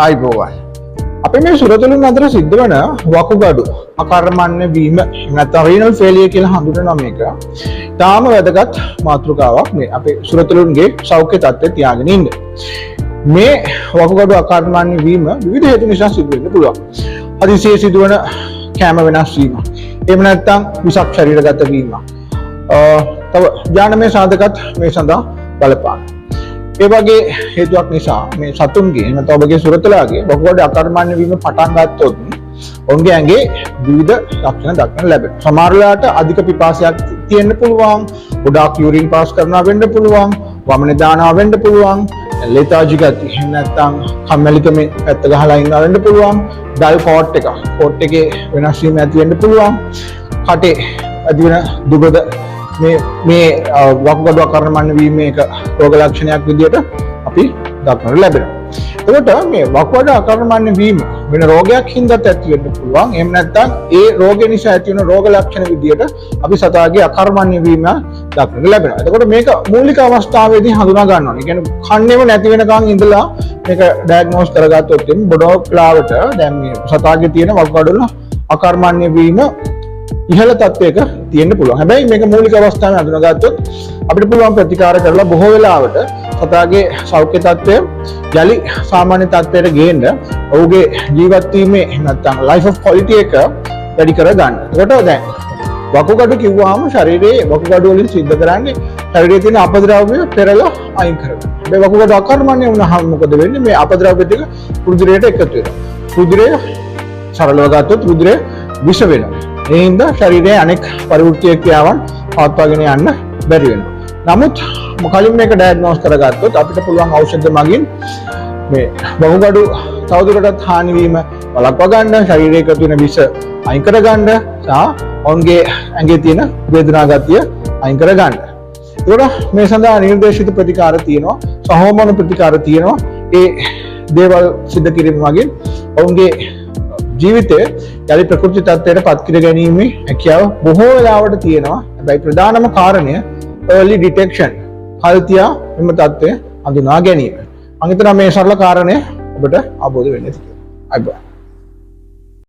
ආයිබෝවන්. අපි මේ සුරතලුන් අතර සිද්ධ වෙන වකුගඩු අකර්මණ්‍ය වීම නැත්නම් රීනල් ෆේලියර් කියලා හඳුන්වන මේක. තාම වැදගත් මාතෘකාවක් මේ අපේ සුරතලුන්ගේ සෞඛ්‍ය තත්ත්වය තියාගෙන ඉන්න. මේ වකුගඩු අකර්මණ්‍ය වීම විවිධ හේතු නිසා සිදු වෙන්න පුළුවන්. හදිසියේ සිදුවන කැම වෙනස් වීම. එහෙම නැත්නම් විෂක් ශරීරගත වීම. තව ජානමය සාධකත් මේ සඳහා බලපාන. ඒ වගේ හේතුවක් නිසා මේ සතුන්ගේ නැත්නම් ඔබගේ සුරතලාගේ වකුගඩු අකර්මණ්‍ය වීම පටන් ගත්තොත් ඔවුන්ගේ ඇඟේ විවිධ ලක්ෂණ දක්වන්න ලැබෙනවා. සමහර වෙලාවට අධික පිපාසයක් තියෙන්න පුළුවන්, ගොඩාක් යුරින් පාස් කරනවා වෙන්න පුළුවන්, වමනේ දානවා වෙන්න පුළුවන්, ලෙතාජි ගති එහෙම නැත්නම් කම්මැලිකමේ පැත්ත ගහලා ඉන්නවා වෙන්න පුළුවන්, ඩල් කෝට් එකේ වෙනස් වීම ඇති වෙන්න පුළුවන්, කටේ ඇති වෙන දුබද මේ වකුගඩු අකර්මණ්‍ය වීමේ එක රෝග ලක්ෂණයක් විදිහට අපි දක්නට ලැබෙනවා. එතකොට මේ වකුගඩු අකර්මණ්‍ය වීම වෙන රෝගයක් හින්දාත් ඇති වෙන්න පුළුවන්. එහෙම නැත්නම් ඒ රෝගය නිසා ඇති වෙන රෝග ලක්ෂණ විදිහට අපි සතාගේ අකර්මණ්‍ය වීම දක්නට ලැබෙනවා. එතකොට මේක මූලික අවස්ථාවේදී හඳුනා ගන්න ඕනේ. කියන්නේ කන්නේම නැති වෙනකන් ඉඳලා මේක ඩයග්නෝස් කරගත්තොත් බොඩෝ ක්ලාවට දැන් මේ සතාගේ තියෙන වකුගඩු අකර්මණ්‍ය වීම ඉහළ තත්ත්වයක තියෙන්න පුළුවන්. හැබැයි මේක මූලික අවස්ථාවේ හඳුනාගත්තොත් අපිට පුළුවන් ප්‍රතිකාර කරලා බොහෝ වෙලාවට සතාගේ සෞඛ්‍ය තත්ත්වය යලි සාමාන්‍ය තත්ත්වයට ගේන්න ඔහුගේ ජීවත් වීමේ නැත්නම් ලයිෆ් ඔෆ් ක්වොලිටි එක වැඩි කර ගන්න. ඒකට දැන් වකුගඩු කිව්වහම ශරීරයේ වකුගඩු වලින් සිද්ධ කරන්නේ ශරීරයේ තියෙන අපද්‍රව්‍ය පෙරලා අයින් කරගන්න. මේ වකුගඩු අකර්මණ්‍ය වුණාම මොකද වෙන්නේ? මේ අපද්‍රව්‍ය ටික රුධිරයට එකතු වෙනවා. රුධිරය සරලව ගත්තොත් රුධිරය විෂ වෙනවා. ඒ හින්දා ශරීරයේ අනෙක් පරිවෘත්ති ක්‍රියාවන් පවත්වාගෙන යන්න බැරි වෙනවා. නමුත් කලින් මේක ඩයග්නෝස් කරගත්තොත් අපිට පුළුවන් ඖෂධ මගින් මේ වකුගඩු තවදුරටත් හානි වීම වළක්වා ගන්න, ශරීරයේ එකතු වෙන විෂ අයින් කර ගන්න සහ ඔවුන්ගේ ඇඟේ තියෙන වේදනා ගතිය අයින් කර ගන්න. ඒකට මේ සඳහා නිර්දේශිත ප්‍රතිකාර තියෙනවා, සහෝමන ප්‍රතිකාර තියෙනවා. ඒ දේවල් සිදු කිරීම මගින් ඔවුන්ගේ ජීවිතය යලි ප්‍රකෘති තත්ත්වයට පත් කර ගැනීමේ හැකියාව බොහෝ වෙලාවට තියෙනවා. හැබැයි ප්‍රධානම කාරණය early detection. කල්තියා මෙම තත්ත්වය හඳුනා ගැනීම. මම හිතනවා මේ සරල කාරණය ඔබට අවබෝධ වෙන්න ඇති කියලා. අයිබෝවන්.